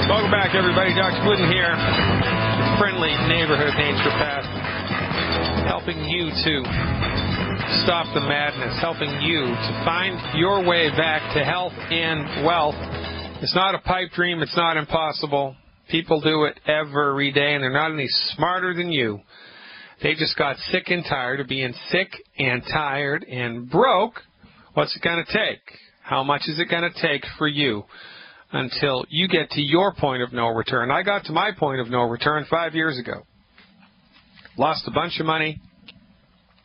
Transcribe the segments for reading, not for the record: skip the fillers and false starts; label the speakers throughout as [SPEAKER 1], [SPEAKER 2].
[SPEAKER 1] Welcome back, everybody. Dr. Glidden here. Friendly neighborhood naturopath, helping you to stop the madness, helping you to find your way back to health and wealth. It's not a pipe dream. It's not impossible. People do it every day, and they're not any smarter than you. They just got sick and tired of being sick and tired and broke. What's it going to take? How much is it going to take for you until you get to your point of no return? I got to my point of no return 5 years ago. Lost a bunch of money.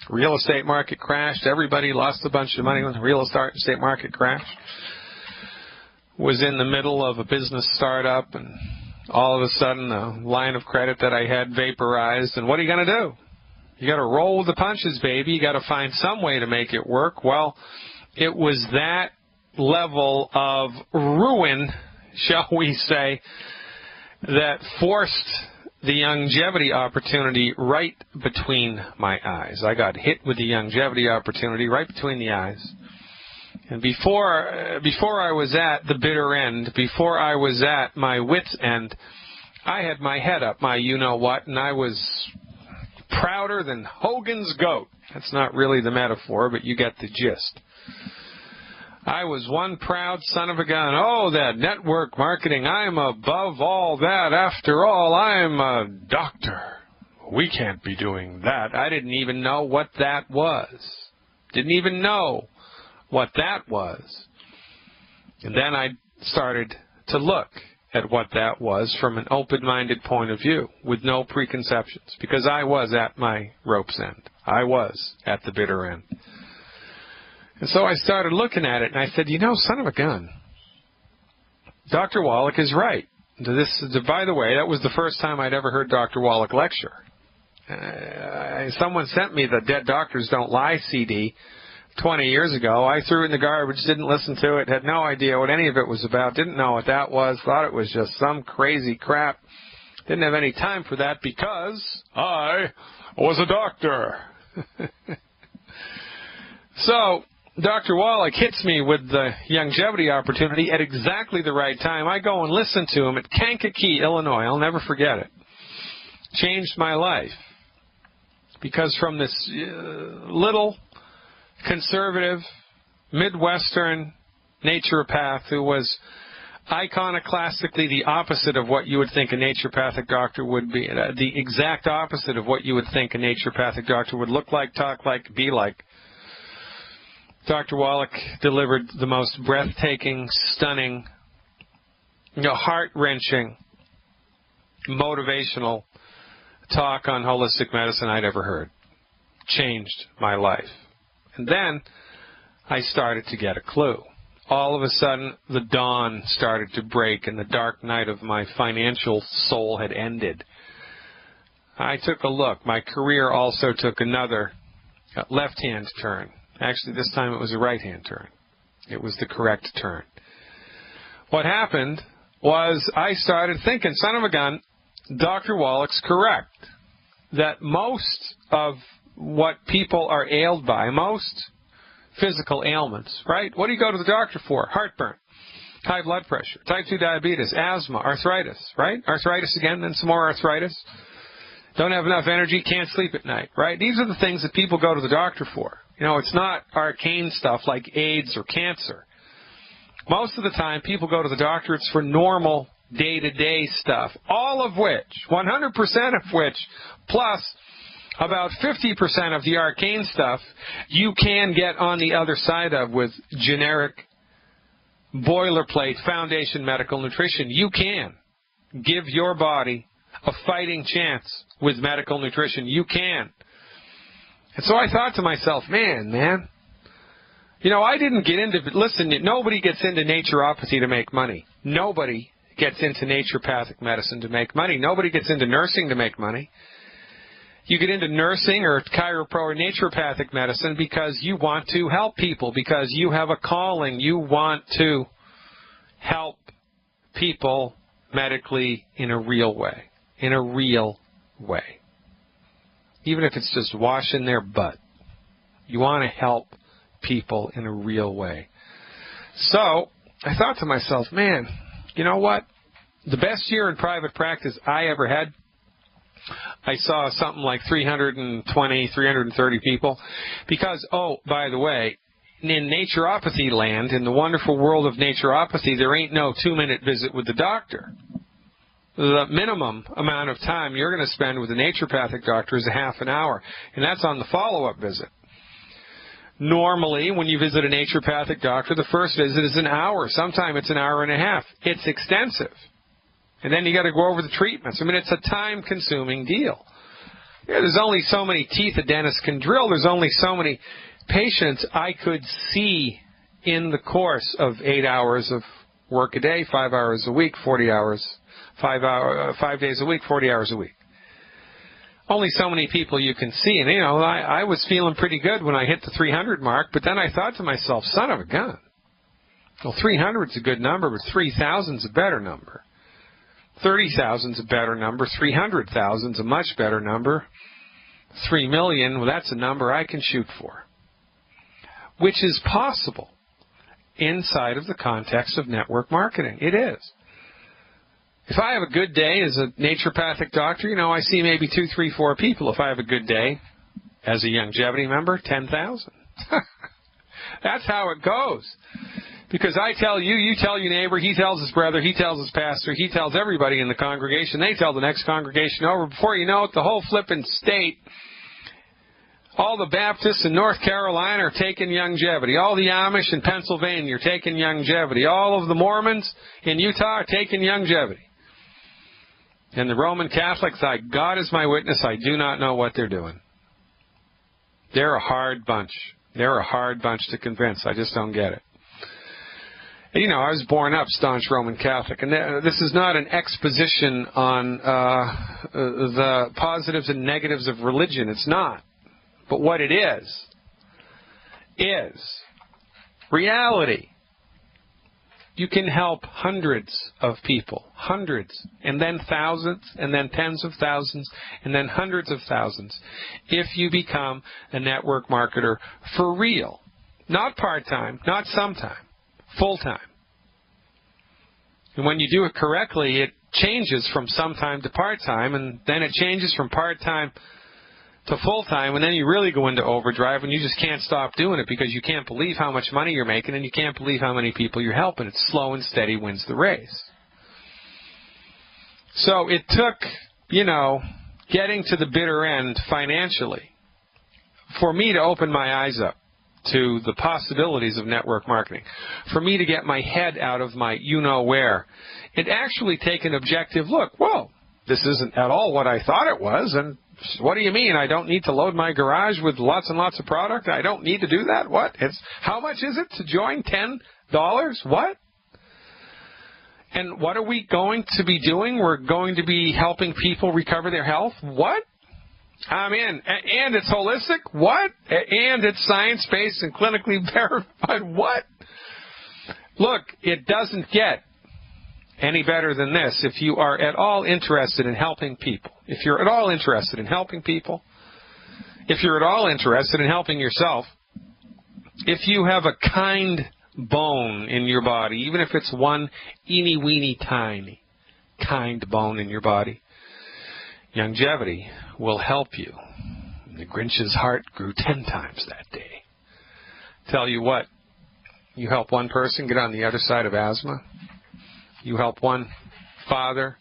[SPEAKER 1] Real estate market crashed. Everybody lost a bunch of money when the real estate market crashed. Was in the middle of a business startup, and all of a sudden the line of credit that I had vaporized. And what are you going to do? You got to roll with the punches, baby. You got to find some way to make it work. Well, it was that level of ruin, shall we say, that forced the longevity opportunity right between my eyes. I got hit with the longevity opportunity right between the eyes. And before I was at the bitter end, before I was at my wit's end, I had my head up my you-know-what, and I was prouder than Hogan's goat. That's not really the metaphor, but you get the gist. I was one proud son of a gun. Oh, that network marketing, I'm above all that. After all, I'm a doctor. We can't be doing that. I didn't even know what that was. Didn't even know what that was. And then I started to look at what that was from an open-minded point of view with no preconceptions, because I was at my rope's end. I was at the bitter end. And so I started looking at it, and I said, you know, son of a gun, Dr. Wallach is right. By the way, that was the first time I'd ever heard Dr. Wallach lecture. Someone sent me the Dead Doctors Don't Lie CD 20 years ago. I threw it in the garbage, didn't listen to it, had no idea what any of it was about, didn't know what that was, thought it was just some crazy crap. Didn't have any time for that because I was a doctor. So Dr. Wallach hits me with the longevity opportunity at exactly the right time. I go and listen to him at Kankakee, Illinois. I'll never forget it. Changed my life. Because from this little conservative Midwestern naturopath who was iconoclastically the opposite of what you would think a naturopathic doctor would be, the exact opposite of what you would think a naturopathic doctor would look like, talk like, be like, Dr. Wallach delivered the most breathtaking, stunning, heart-wrenching, motivational talk on holistic medicine I'd ever heard. Changed my life. And then I started to get a clue. All of a sudden, the dawn started to break, and the dark night of my financial soul had ended. I took a look. My career also took another left-hand turn. Actually, this time it was a right-hand turn. It was the correct turn. What happened was I started thinking, son of a gun, Dr. Wallach's correct. That most of what people are ailed by, most physical ailments, right? What do you go to the doctor for? Heartburn, high blood pressure, type 2 diabetes, asthma, arthritis, right? Arthritis again, then some more arthritis. Don't have enough energy, can't sleep at night, right? These are the things that people go to the doctor for. It's not arcane stuff like AIDS or cancer. Most of the time, people go to the doctor, it's for normal day-to-day stuff, all of which, 100% of which, plus about 50% of the arcane stuff, you can get on the other side of with generic, boilerplate, foundation medical nutrition. You can give your body a fighting chance with medical nutrition. You can. And so I thought to myself, man, I didn't get into, listen, nobody gets into naturopathy to make money. Nobody gets into naturopathic medicine to make money. Nobody gets into nursing to make money. You get into nursing or chiropro or naturopathic medicine because you want to help people, because you have a calling. You want to help people medically in a real way. In a real way. Even if it's just washing their butt. You want to help people in a real way. So I thought to myself, man, you know what? The best year in private practice I ever had, I saw something like 320, 330 people. Because, oh, by the way, in naturopathy land, in the wonderful world of naturopathy, there ain't no 2-minute visit with the doctor. The minimum amount of time you're going to spend with a naturopathic doctor is a half an hour, and that's on the follow-up visit. Normally, when you visit a naturopathic doctor, the first visit is an hour. Sometimes it's an hour and a half. It's extensive. And then you got to go over the treatments. I mean, it's a time-consuming deal. Yeah, there's only so many teeth a dentist can drill. There's only so many patients I could see in the course of 8 hours of work a day, 5 hours a week, 40 hours, 5 days a week, 40 hours a week. Only so many people you can see. And, you know, I was feeling pretty good when I hit the 300 mark, but then I thought to myself, son of a gun. Well, 300 is a good number, but 3,000 is a better number. 30,000 is a better number. 300,000 is a much better number. 3 million, well, that's a number I can shoot for. Which is possible inside of the context of network marketing. It is. If I have a good day as a naturopathic doctor, you know, I see maybe 2, 3, 4 people. If I have a good day as a longevity member, 10,000. That's how it goes. Because I tell you, you tell your neighbor, he tells his brother, he tells his pastor, he tells everybody in the congregation, they tell the next congregation over. Before you know it, the whole flippin' state, all the Baptists in North Carolina are taking longevity. All the Amish in Pennsylvania are taking longevity. All of the Mormons in Utah are taking longevity. And the Roman Catholics, God is my witness, I do not know what they're doing. They're a hard bunch. They're a hard bunch to convince. I just don't get it. You know, I was born up staunch Roman Catholic, and this is not an exposition on the positives and negatives of religion. It's not. But what it is reality. You can help hundreds of people, hundreds, and then thousands, and then tens of thousands, and then hundreds of thousands, if you become a network marketer for real. Not part-time, not sometime. Full-time. And when you do it correctly, it changes from sometime to part-time, and then it changes from part-time to full-time, and then you really go into overdrive, and you just can't stop doing it because you can't believe how much money you're making, and you can't believe how many people you're helping. It's slow and steady wins the race. So it took, you know, getting to the bitter end financially for me to open my eyes up to the possibilities of network marketing, for me to get my head out of my you-know-where, and actually take an objective look. Whoa, this isn't at all what I thought it was, and what do you mean? I don't need to load my garage with lots and lots of product? I don't need to do that? What? How much is it to join? $10? What? And what are we going to be doing? We're going to be helping people recover their health? What? I'm in. And it's holistic? What? And it's science-based and clinically verified? What? Look, it doesn't get any better than this. If you are at all interested in helping people, if you're at all interested in helping people, if you're at all interested in helping yourself, if you have a kind bone in your body, even if it's one eeny-weeny tiny kind bone in your body, longevity will help you. The Grinch's heart grew 10 times that day. Tell you what, you help one person get on the other side of asthma. You help one father,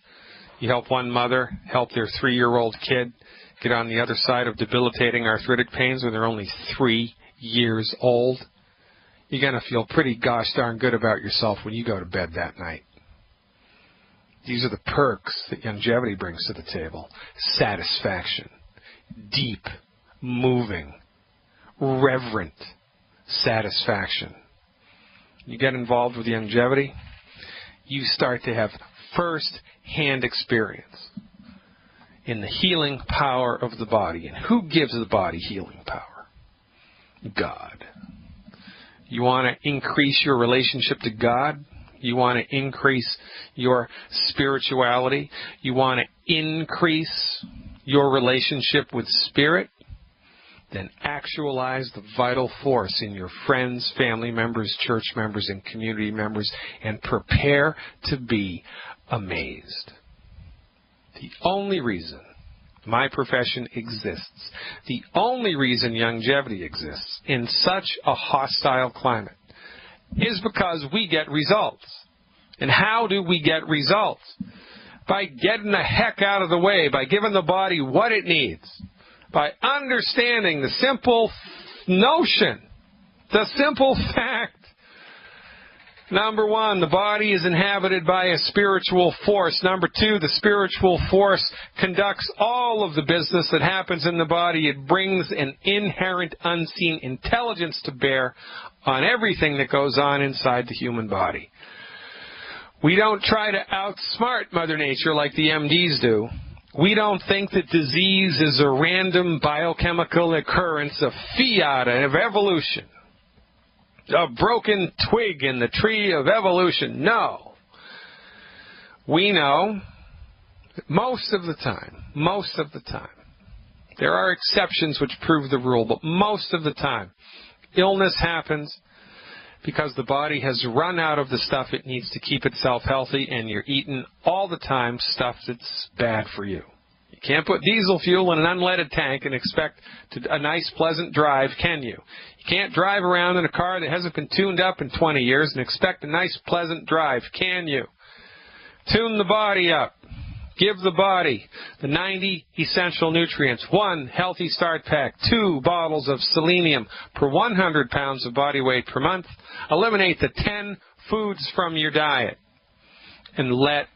[SPEAKER 1] you help one mother help their 3-year-old kid get on the other side of debilitating arthritic pains when they're only 3 years old. You're going to feel pretty gosh darn good about yourself when you go to bed that night. These are the perks that longevity brings to the table. Satisfaction. Deep, moving, reverent satisfaction. You get involved with longevity, you start to have first-hand experience in the healing power of the body. And who gives the body healing power? God. You want to increase your relationship to God? You want to increase your spirituality? You want to increase your relationship with Spirit? Then actualize the vital force in your friends, family members, church members, and community members, and prepare to be amazed. The only reason my profession exists, the only reason longevity exists in such a hostile climate is because we get results. And how do we get results? By getting the heck out of the way, by giving the body what it needs, by understanding the simple notion, the simple fact. Number one, the body is inhabited by a spiritual force. Number two, the spiritual force conducts all of the business that happens in the body. It brings an inherent unseen intelligence to bear on everything that goes on inside the human body. We don't try to outsmart Mother Nature like the MDs do. We don't think that disease is a random biochemical occurrence, a fiat of evolution, a broken twig in the tree of evolution. No. We know that most of the time, there are exceptions which prove the rule, but most of the time, illness happens because the body has run out of the stuff it needs to keep itself healthy, and you're eating all the time stuff that's bad for you. You can't put diesel fuel in an unleaded tank and expect a nice, pleasant drive, can you? You can't drive around in a car that hasn't been tuned up in 20 years and expect a nice, pleasant drive, can you? Tune the body up. Give the body the 90 essential nutrients. 1 healthy start pack. 2 bottles of selenium per 100 pounds of body weight per month. Eliminate the 10 foods from your diet. And let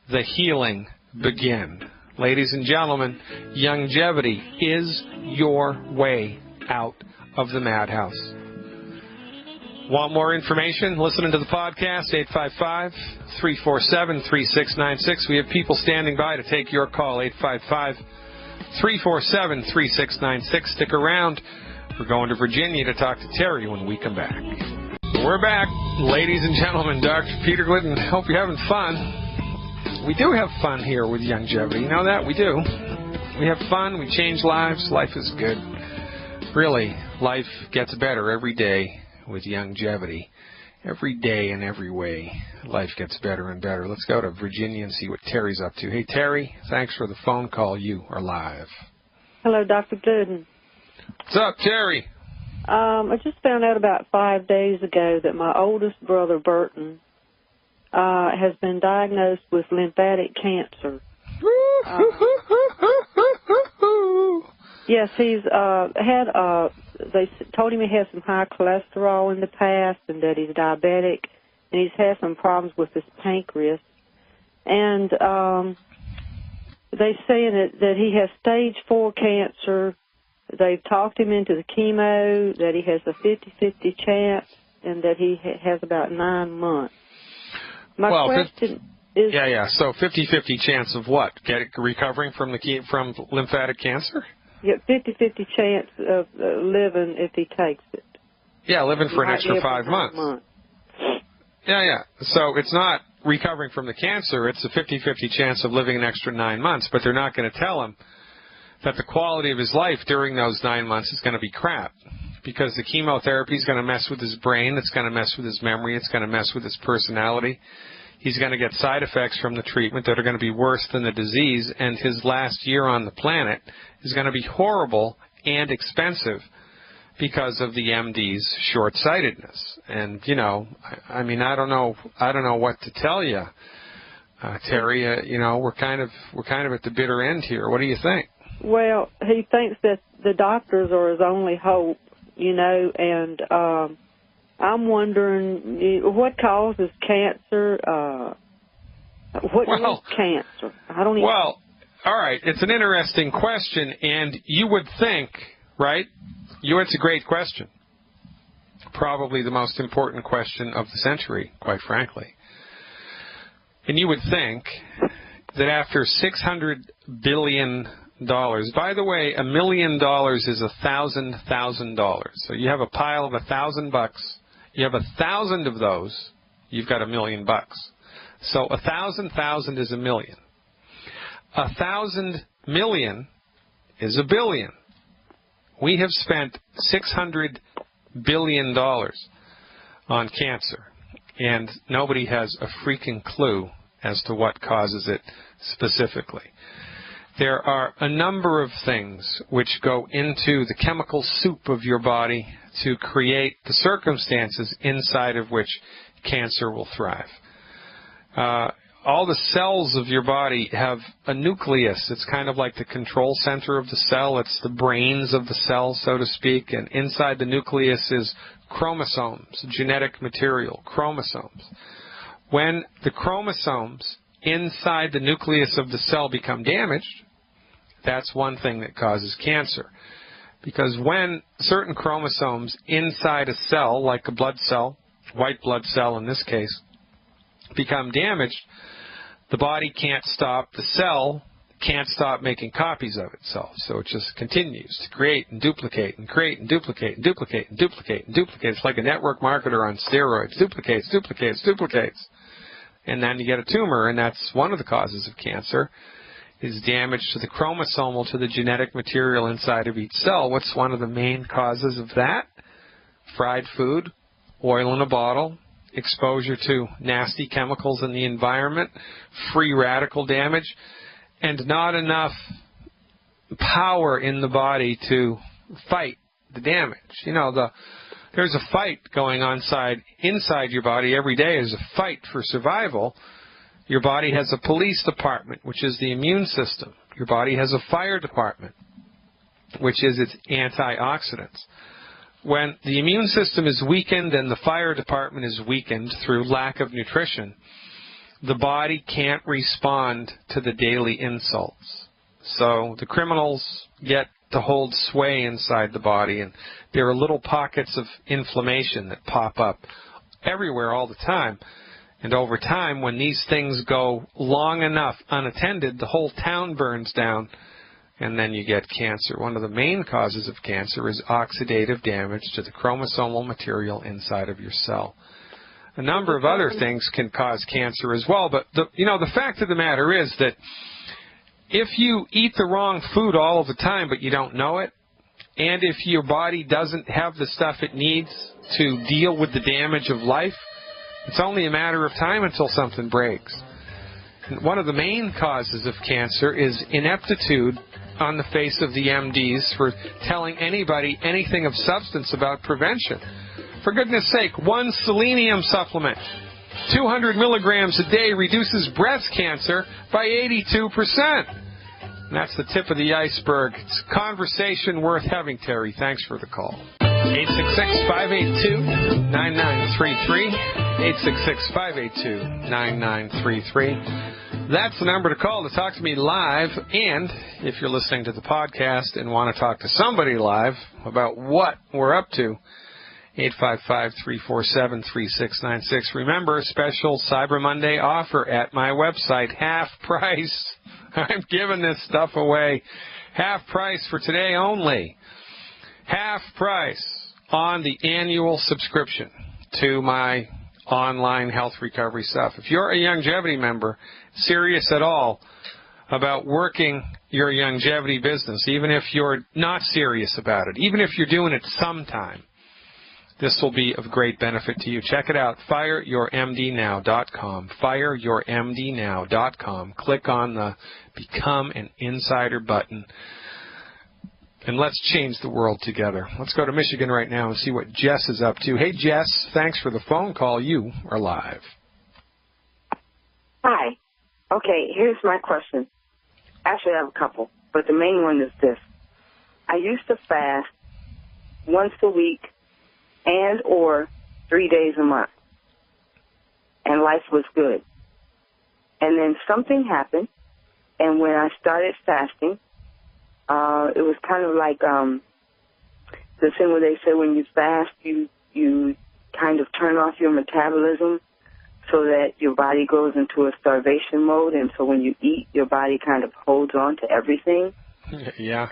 [SPEAKER 1] the healing begin. Ladies and gentlemen, longevity is your way out of the madhouse. Want more information? Listening to the podcast, 855-347-3696. We have people standing by to take your call, 855-347-3696. Stick around. We're going to Virginia to talk to Terry when we come back. We're back, ladies and gentlemen. Dr. Peter Glidden. Hope you're having fun. We do have fun here with longevity. You know that? We do. We have fun. We change lives. Life is good. Really, life gets better every day. With longevity, every day in every way, life gets better and better. Let's go to Virginia and see what Terry's up to. Hey, Terry, thanks for the phone call. You are live.
[SPEAKER 2] Hello, Dr. Glidden.
[SPEAKER 1] What's up, Terry?
[SPEAKER 2] I just found out about 5 days ago that my oldest brother, Burton, has been diagnosed with lymphatic cancer. Yes, he's had they told him he had some high cholesterol in the past and that he's diabetic, and he's had some problems with his pancreas. And they say that he has stage 4 cancer. They've talked him into the chemo, that he has a 50-50 chance, and that he has about 9 months. My question is...
[SPEAKER 1] Yeah, so 50-50 chance of what? Recovering from lymphatic cancer?
[SPEAKER 2] Yeah, 50-50 chance of living if he takes it.
[SPEAKER 1] Yeah, living for an extra 5 months. Yeah. So it's not recovering from the cancer. It's a 50-50 chance of living an extra 9 months. But they're not going to tell him that the quality of his life during those 9 months is going to be crap. Because the chemotherapy is going to mess with his brain. It's going to mess with his memory. It's going to mess with his personality. He's going to get side effects from the treatment that are going to be worse than the disease, and his last year on the planet is going to be horrible and expensive because of the MD's short-sightedness. And I don't know what to tell you, Terry. We're kind of at the bitter end here. What do you think?
[SPEAKER 2] Well, he thinks that the doctors are his only hope, and I'm wondering what causes cancer. What is cancer? I don't even.
[SPEAKER 1] Well, all right. It's an interesting question, and you would think, right? It's a great question. Probably the most important question of the century, quite frankly. And you would think that after $600 billion, by the way, $1 million is $1,000. So you have a pile of $1,000. You have 1,000 of those, you've got $1 million. So 1,000,000 is $1 million. 1,000 million is $1 billion. We have spent $600 billion on cancer, and nobody has a freaking clue as to what causes it specifically. There are a number of things which go into the chemical soup of your body to create the circumstances inside of which cancer will thrive. All the cells of your body have a nucleus. It's kind of like the control center of the cell. It's the brains of the cell, so to speak. And inside the nucleus is chromosomes, genetic material, chromosomes. When the chromosomes inside the nucleus of the cell become damaged, that's one thing that causes cancer. Because when certain chromosomes inside a cell, like a blood cell, white blood cell in this case, become damaged, the body can't stop, the cell can't stop making copies of itself. So it just continues to create and duplicate and create and duplicate and duplicate and duplicate and duplicate. It's like a network marketer on steroids. Duplicates, duplicates, duplicates. And then you get a tumor, and that's one of the causes of cancer, is damage to the chromosomal, to the genetic material inside of each cell. What's one of the main causes of that? Fried food, oil in a bottle, exposure to nasty chemicals in the environment, free radical damage, and not enough power in the body to fight the damage. You know, there's a fight going on inside your body every day. There's a fight for survival. Your body has a police department, which is the immune system. Your body has a fire department, which is its antioxidants. When the immune system is weakened and the fire department is weakened through lack of nutrition, the body can't respond to the daily insults. So the criminals get to hold sway inside the body, and there are little pockets of inflammation that pop up everywhere all the time. And over time, when these things go long enough unattended, the whole town burns down, and then you get cancer. One of the main causes of cancer is oxidative damage to the chromosomal material inside of your cell. A number of other things can cause cancer as well, but the fact of the matter is that if you eat the wrong food all of the time but you don't know it, and if your body doesn't have the stuff it needs to deal with the damage of life, it's only a matter of time until something breaks. And one of the main causes of cancer is ineptitude on the face of the MDs for telling anybody anything of substance about prevention. For goodness sake, one selenium supplement, 200 milligrams a day, reduces breast cancer by 82%. And that's the tip of the iceberg. It's a conversation worth having, Terry. Thanks for the call. 866-582-9933. 866-582-9933. That's the number to call to talk to me live. And if you're listening to the podcast and want to talk to somebody live about what we're up to, 855-347-3696. Remember, special Cyber Monday offer at my website, half price. I'm giving this stuff away. Half price for today only. Half price on the annual subscription to my online health recovery stuff. If you're a longevity member, serious at all about working your longevity business, even if you're not serious about it, even if you're doing it sometime, this will be of great benefit to you. Check it out, fireyourmdnow.com, fireyourmdnow.com. Click on the Become an Insider button, and let's change the world together. Let's go to Michigan right now and see what Jess is up to. Hey, Jess, thanks for the phone call. You are live.
[SPEAKER 3] Hi. Okay, here's my question. Actually, I have a couple, but the main one is this. I used to fast once a week and or 3 days a month, and life was good. And then something happened, and when I started fasting, it was kind of like the thing where they say when you fast, you kind of turn off your metabolism so that your body goes into a starvation mode, and so when you eat, your body kind of holds on to everything.
[SPEAKER 1] Yeah.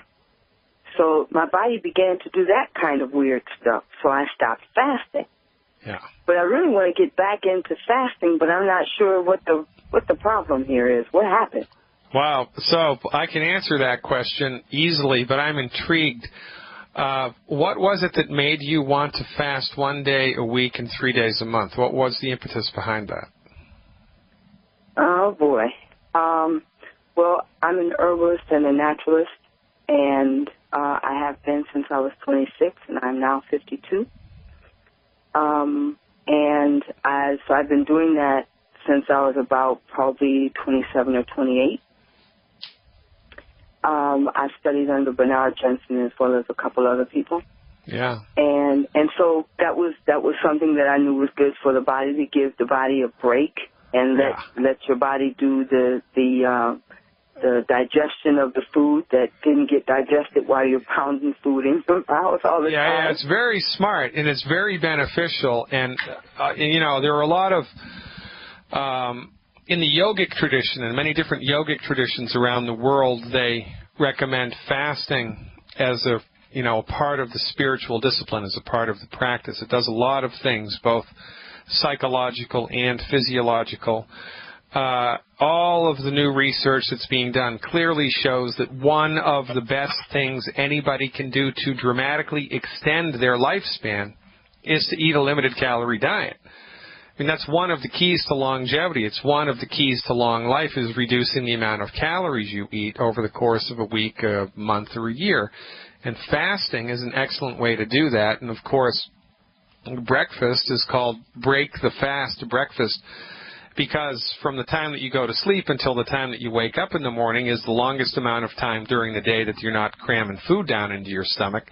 [SPEAKER 3] So my body began to do that kind of weird stuff, so I stopped fasting.
[SPEAKER 1] Yeah.
[SPEAKER 3] But I really want to get back into fasting, but I'm not sure what the problem here is. What happened?
[SPEAKER 1] Wow. So I can answer that question easily, but I'm intrigued. What was it that made you want to fast 1 day a week and 3 days a month? What was the impetus behind that?
[SPEAKER 3] Oh, boy. Well, I'm an herbalist and a naturalist, and I have been since I was 26, and I'm now 52. So I've been doing that since I was about probably 27 or 28. I studied under Bernard Jensen as well as a couple other people.
[SPEAKER 1] Yeah.
[SPEAKER 3] And so that was something that I knew was good for the body, to give the body a break and let your body do the digestion of the food that didn't get digested while you're pounding food in your mouth all the time.
[SPEAKER 1] Yeah, it's very smart, and it's very beneficial. And, there are a lot of, in the yogic tradition, and many different yogic traditions around the world, they recommend fasting as a part of the spiritual discipline, as a part of the practice. It does a lot of things, both psychological and physiological. All of the new research that's being done clearly shows that one of the best things anybody can do to dramatically extend their lifespan is to eat a limited calorie diet. I mean, that's one of the keys to longevity. It's one of the keys to long life, is reducing the amount of calories you eat over the course of a week, a month, or a year. And fasting is an excellent way to do that. And, of course, breakfast is called break the fast breakfast, because from the time that you go to sleep until the time that you wake up in the morning is the longest amount of time during the day that you're not cramming food down into your stomach.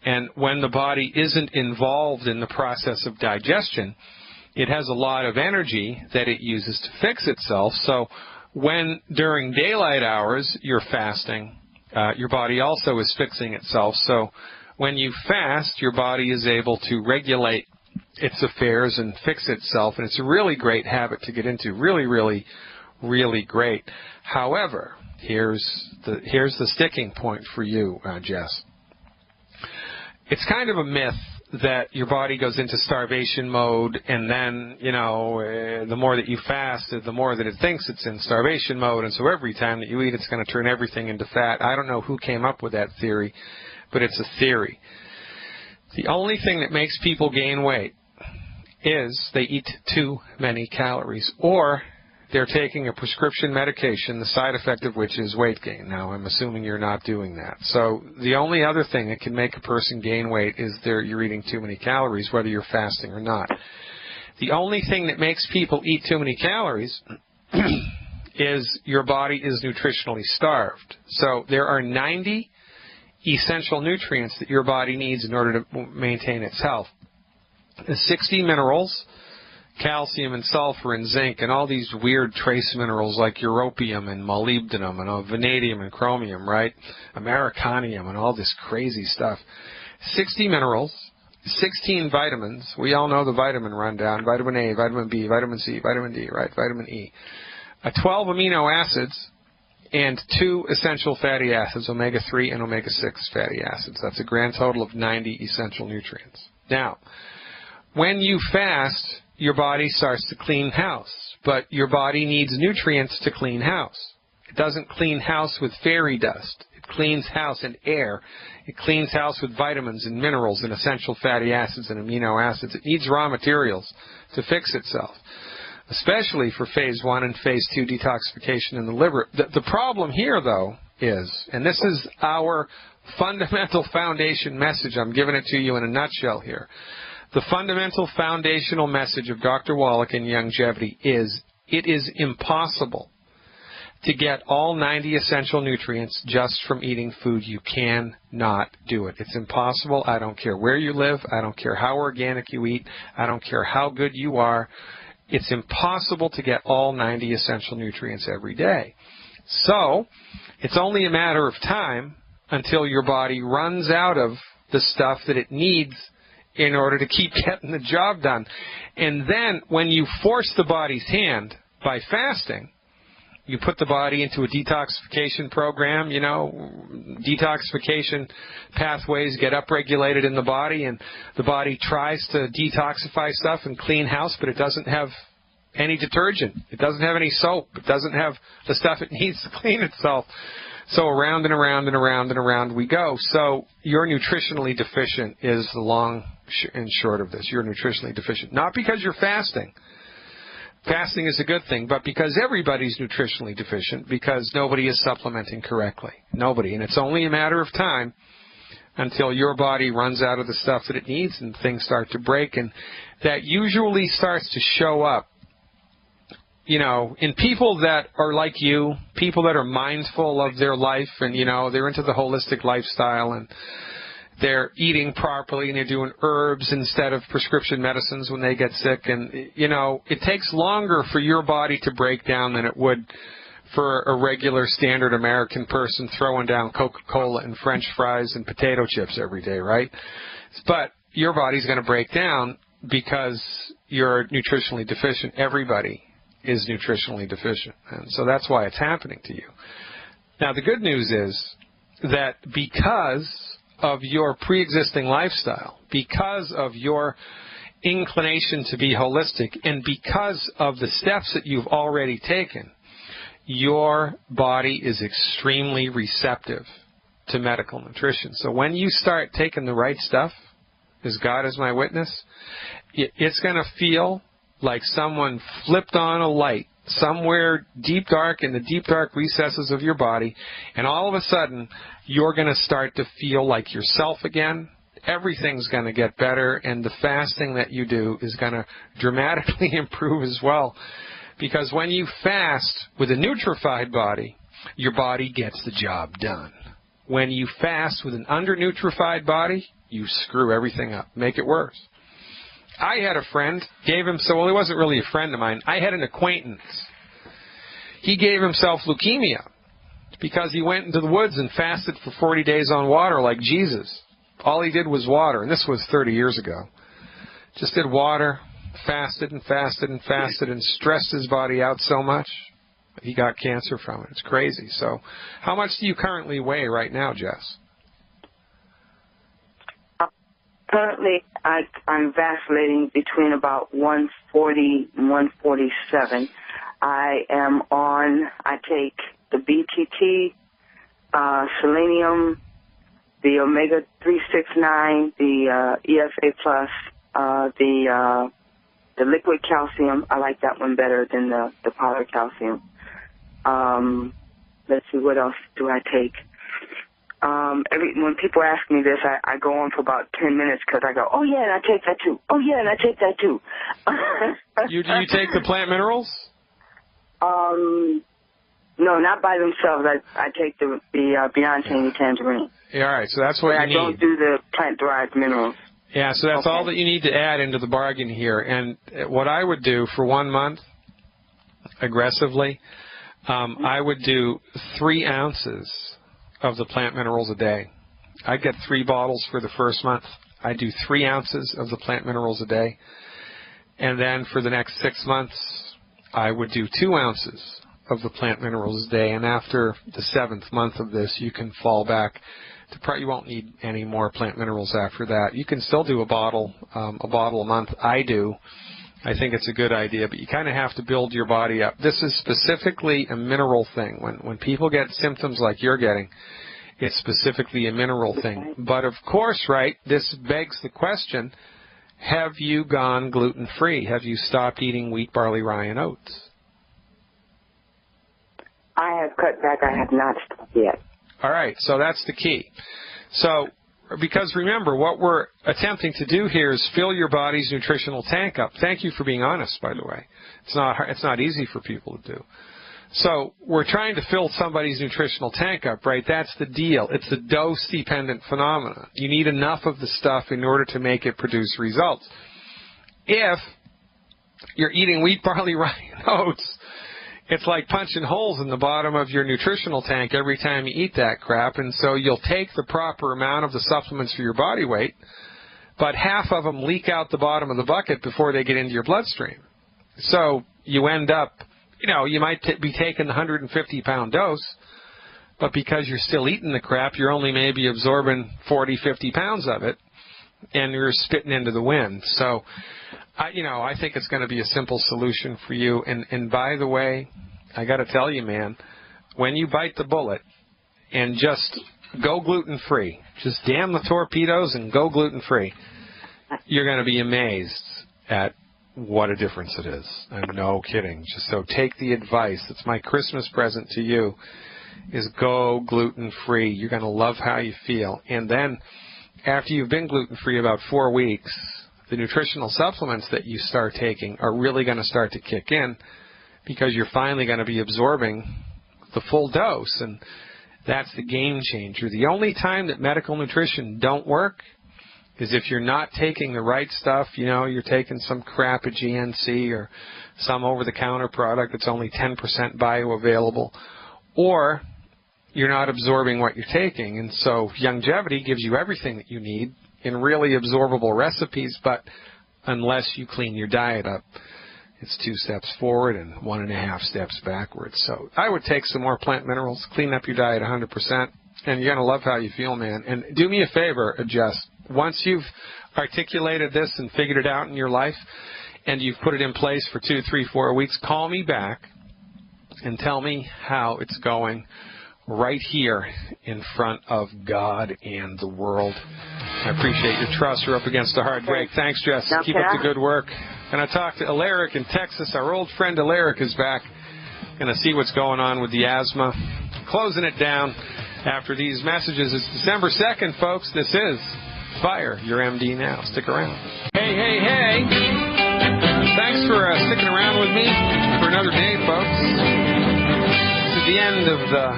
[SPEAKER 1] And when the body isn't involved in the process of digestion, it has a lot of energy that it uses to fix itself. So when during daylight hours you're fasting, your body also is fixing itself. So when you fast, your body is able to regulate its affairs and fix itself, and it's a really great habit to get into. Really, really, really great. However, here's the sticking point for you, Jess. It's kind of a myth that your body goes into starvation mode, and then, the more that you fast, the more that it thinks it's in starvation mode, and so every time that you eat, it's going to turn everything into fat. I don't know who came up with that theory, but it's a theory. The only thing that makes people gain weight is they eat too many calories, or they're taking a prescription medication, the side effect of which is weight gain. Now, I'm assuming you're not doing that. So the only other thing that can make a person gain weight is you're eating too many calories, whether you're fasting or not. The only thing that makes people eat too many calories is your body is nutritionally starved. So there are 90 essential nutrients that your body needs in order to maintain its health. 60 minerals, calcium and sulfur and zinc, and all these weird trace minerals like europium and molybdenum and vanadium and chromium, right? Americanium and all this crazy stuff. 60 minerals, 16 vitamins. We all know the vitamin rundown: vitamin A, vitamin B, vitamin C, vitamin D, right? Vitamin E. 12 amino acids, and 2 essential fatty acids, omega-3 and omega-6 fatty acids. That's a grand total of 90 essential nutrients. Now, when you fast, your body starts to clean house, but your body needs nutrients to clean house. It doesn't clean house with fairy dust. It cleans house in air. It cleans house with vitamins and minerals and essential fatty acids and amino acids. It needs raw materials to fix itself, especially for phase 1 and phase 2 detoxification in the liver. The problem here, though, is, and this is our fundamental foundation message, I'm giving it to you in a nutshell here. The fundamental foundational message of Dr. Wallach in Longevity is it is impossible to get all 90 essential nutrients just from eating food. You cannot do it. It's impossible. I don't care where you live. I don't care how organic you eat. I don't care how good you are. It's impossible to get all 90 essential nutrients every day. So it's only a matter of time until your body runs out of the stuff that it needs in order to keep getting the job done. And then when you force the body's hand by fasting, you put the body into a detoxification program, detoxification pathways get upregulated in the body, and the body tries to detoxify stuff and clean house, but it doesn't have any detergent. It doesn't have any soap. It doesn't have the stuff it needs to clean itself. So around and around and around and around we go. So you're nutritionally deficient is the long and short of this. You're nutritionally deficient. Not because you're fasting, fasting is a good thing, but because everybody's nutritionally deficient, because nobody is supplementing correctly. Nobody. And it's only a matter of time until your body runs out of the stuff that it needs and things start to break. And that usually starts to show up, you know, in people that are like you, people that are mindful of their life and, you know, they're into the holistic lifestyle and they're eating properly and they're doing herbs instead of prescription medicines when they get sick. And, you know, it takes longer for your body to break down than it would for a regular standard American person throwing down Coca-Cola and French fries and potato chips every day, right? But your body's going to break down because you're nutritionally deficient. Everybody is nutritionally deficient. And so that's why it's happening to you. Now, the good news is that because of your pre-existing lifestyle, because of your inclination to be holistic, and because of the steps that you've already taken, your body is extremely receptive to medical nutrition. So when you start taking the right stuff, as God is my witness, it's going to feel like someone flipped on a light somewhere deep dark in the deep dark recesses of your body, and all of a sudden you're going to start to feel like yourself again. Everything's going to get better, and the fasting that you do is going to dramatically improve as well. Because when you fast with a nutrified body, your body gets the job done. When you fast with an under-nutrified body, you screw everything up, make it worse. I had a friend, well, he wasn't really a friend of mine. I had an acquaintance. He gave himself leukemia because he went into the woods and fasted for 40 days on water like Jesus. All he did was water, and this was 30 years ago. Just did water, fasted and fasted and fasted, and stressed his body out so much, he got cancer from it. It's crazy. So how much do you currently weigh right now, Jess?
[SPEAKER 3] Currently, I'm vacillating between about 140 and 147. I take the BTT, selenium, the omega 369, the EFA plus, the liquid calcium. I like that one better than the powder calcium. Let's see, what else do I take? When people ask me this, I go on for about 10 minutes because I go, oh yeah, and I take that too. Oh yeah, and I take that too.
[SPEAKER 1] You take the plant minerals?
[SPEAKER 3] No, not by themselves. I take the Beyond Tangy Tangerine.
[SPEAKER 1] Yeah, all right, so that's what you need.
[SPEAKER 3] I don't do the plant-derived minerals.
[SPEAKER 1] Yeah, so that's all that you need to add into the bargain here. And what I would do for 1 month, aggressively, I would do 3 ounces of the plant minerals a day. I get 3 bottles for the first month. I do 3 ounces of the plant minerals a day. And then for the next 6 months, I would do 2 ounces of the plant minerals a day. And after the 7th month of this, you can fall back to you won't need any more plant minerals after that. You can still do a bottle a month. I do. I think it's a good idea, but you kind of have to build your body up. This is specifically a mineral thing. When people get symptoms like you're getting, it's specifically a mineral thing. But of course, right, this begs the question, have you gone gluten-free? Have you stopped eating wheat, barley, rye, and oats?
[SPEAKER 3] I have cut back. I have not stopped yet.
[SPEAKER 1] All right, so that's the key. So, because remember, what we're attempting to do here is fill your body's nutritional tank up. Thank you for being honest, by the way. It's not easy for people to do. So we're trying to fill somebody's nutritional tank up, right? That's the deal. It's the dose-dependent phenomenon. You need enough of the stuff in order to make it produce results. If you're eating wheat, barley, rye, and oats, it's like punching holes in the bottom of your nutritional tank every time you eat that crap, and so you'll take the proper amount of the supplements for your body weight, but half of them leak out the bottom of the bucket before they get into your bloodstream. So you end up, you might be taking the 150-pound dose, but because you're still eating the crap, you're only maybe absorbing 40, 50 pounds of it, and you're spitting into the wind. So I think it's going to be a simple solution for you. And by the way, I got to tell you, man, when you bite the bullet and just go gluten-free, just damn the torpedoes and go gluten-free, you're going to be amazed at what a difference it is. No kidding. Just so take the advice. It's my Christmas present to you, is go gluten-free. You're going to love how you feel. And then after you've been gluten-free about 4 weeks, the nutritional supplements that you start taking are really going to start to kick in, because you're finally going to be absorbing the full dose, and that's the game changer. The only time that medical nutrition don't work is if you're not taking the right stuff. You know, you're taking some crap at GNC or some over-the-counter product that's only 10% bioavailable, or you're not absorbing what you're taking. And so Youngevity gives you everything that you need in really absorbable recipes, but unless you clean your diet up, it's 2 steps forward and 1.5 steps backwards. So I would take some more plant minerals, clean up your diet 100%, and you're going to love how you feel, man. And do me a favor, adjust. Once you've articulated this and figured it out in your life, and you've put it in place for 2, 3, 4 weeks, call me back and tell me how it's going right here in front of God and the world. I appreciate your trust. We're up against a hard break. Thanks, Jess. Keep up the good work. Going to talk to Alaric in Texas. Our old friend Alaric is back. Going to see what's going on with the asthma. Closing it down after these messages. It's December 2nd, folks. This is Fire Your MD Now. Stick around. Hey, hey, hey. Thanks for sticking around with me for another day, folks. This is the end of the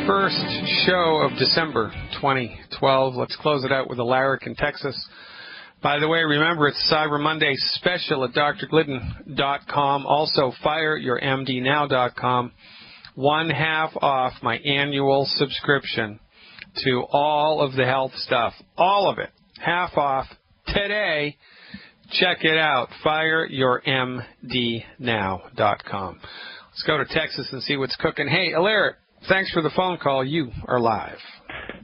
[SPEAKER 1] first show of December 2012. Let's close it out with Alaric in Texas. By the way, remember, it's Cyber Monday special at drglidden.com. Also, fireyourmdnow.com. 1/2 off my annual subscription to all of the health stuff. All of it. 1/2 off today. Check it out. fireyourmdnow.com. Let's go to Texas and see what's cooking. Hey, Alaric, thanks for the phone call. You are live.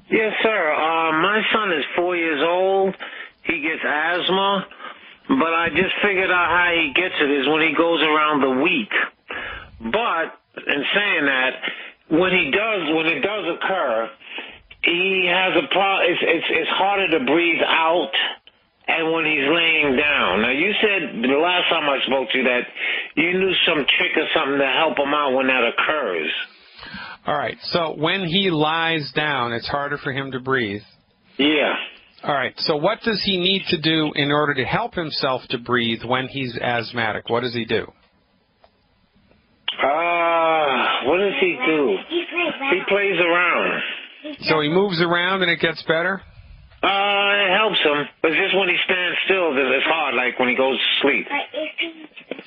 [SPEAKER 4] Yes, sir. My son is 4 years old. He gets asthma, but I just figured out how he gets it is when he goes around the wheat. But in saying that, when it does occur, he has a problem. It's harder to breathe out, and when he's laying down. Now, you said the last time I spoke to you that you knew some trick or something to help him out when that occurs.
[SPEAKER 1] All right. So when he lies down, it's harder for him to breathe.
[SPEAKER 4] Yeah.
[SPEAKER 1] All right. So what does he need to do in order to help himself to breathe when he's asthmatic? What does he do?
[SPEAKER 4] What does he do? He plays around.
[SPEAKER 1] So he moves around and it gets better?
[SPEAKER 4] It helps him, but just when he stands still, it's hard, like when he goes to sleep.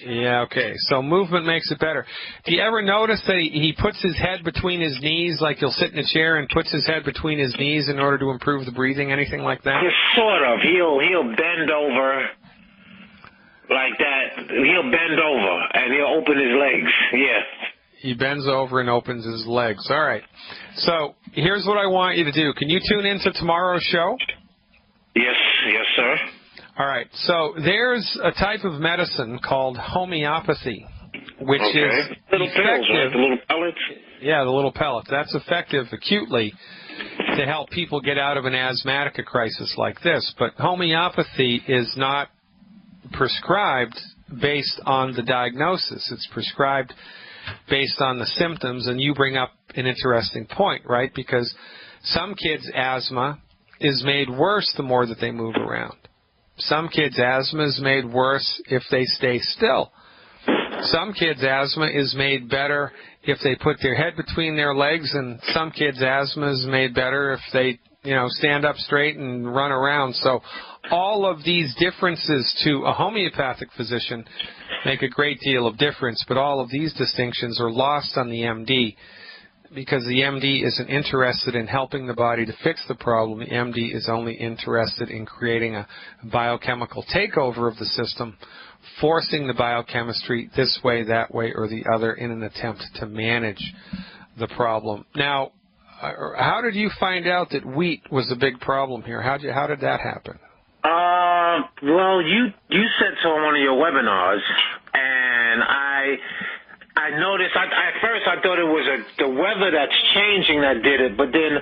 [SPEAKER 1] Yeah, okay. So movement makes it better. Do you ever notice that he puts his head between his knees, like he'll sit in a chair and puts his head between his knees in order to improve the breathing, anything like that?
[SPEAKER 4] Just sort of. He'll bend over like that. He'll bend over and he'll open his legs. Yeah.
[SPEAKER 1] He bends over and opens his legs. All right. So here's what I want you to do. Can you tune into tomorrow's show?
[SPEAKER 4] Yes, sir.
[SPEAKER 1] All right. So there's a type of medicine called homeopathy, which is
[SPEAKER 4] little pills, right? The little pellets?
[SPEAKER 1] Yeah, the little pellets. That's effective acutely to help people get out of an asthmatic crisis like this. But homeopathy is not prescribed based on the diagnosis. It's prescribed based on the symptoms, and you bring up an interesting point, right? Because some kids' asthma is made worse the more that they move around. Some kids' asthma is made worse if they stay still. Some kids' asthma is made better if they put their head between their legs, and some kids' asthma is made better if they, stand up straight and run around. So all of these differences to a homeopathic physician make a great deal of difference, but all of these distinctions are lost on the MD because the MD isn't interested in helping the body to fix the problem. The MD is only interested in creating a biochemical takeover of the system, forcing the biochemistry this way, that way, or the other in an attempt to manage the problem. Now, how did you find out that wheat was a big problem here? How did that happen?
[SPEAKER 4] Well, you said so on one of your webinars, and I noticed. At first, I thought it was the weather that's changing that did it, but then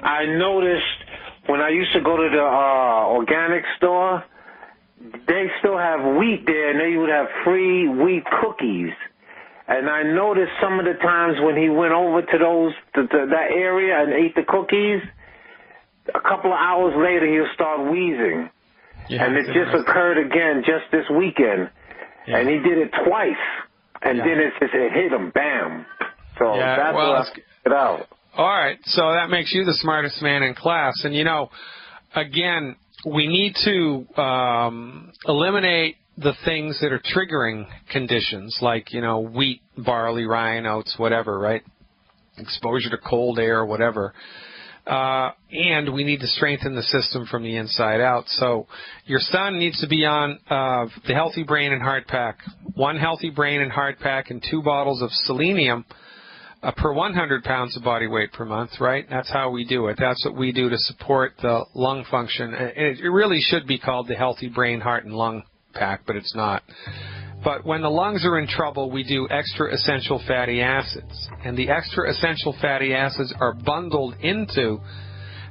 [SPEAKER 4] I noticed when I used to go to the organic store, they still have wheat there, and they would have free wheat cookies. And I noticed some of the times when he went over to that area and ate the cookies, a couple of hours later he'll start wheezing. Yeah, and it just occurred again just this weekend. Yeah. And he did it twice. And then it hit him, bam. So that's what I figured it out.
[SPEAKER 1] All right, so that makes you the smartest man in class. And, again, we need to eliminate the things that are triggering conditions like, wheat, barley, rye, oats, whatever, right? Exposure to cold air, whatever. And we need to strengthen the system from the inside out. So your son needs to be on the Healthy Brain and Heart Pack. 1 Healthy Brain and Heart Pack and 2 bottles of selenium per 100 pounds of body weight per month, right? That's how we do it. That's what we do to support the lung function. It really should be called the Healthy Brain, Heart, and Lung Pack, but it's not. But when the lungs are in trouble, we do extra essential fatty acids. And the extra essential fatty acids are bundled into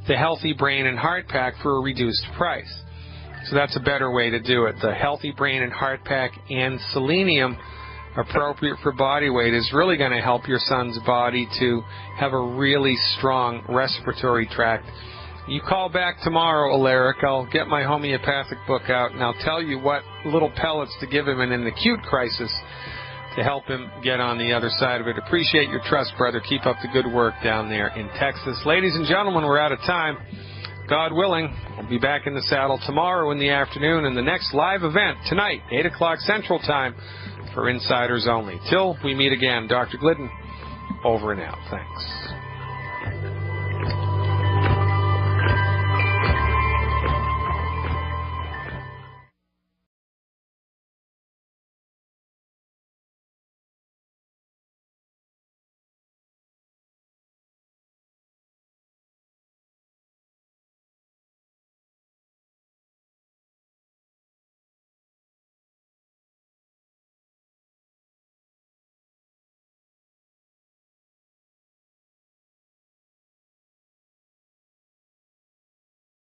[SPEAKER 1] the Healthy Brain and Heart Pack for a reduced price. So that's a better way to do it. The Healthy Brain and Heart Pack and selenium, appropriate for body weight, is really going to help your son's body to have a really strong respiratory tract. You call back tomorrow, Alaric. I'll get my homeopathic book out, and I'll tell you what little pellets to give him in an acute crisis to help him get on the other side of it. Appreciate your trust, brother. Keep up the good work down there in Texas. Ladies and gentlemen, we're out of time. God willing, we'll be back in the saddle tomorrow in the afternoon in the next live event tonight, 8 o'clock Central Time, for insiders only. Till we meet again, Dr. Glidden, over and out. Thanks.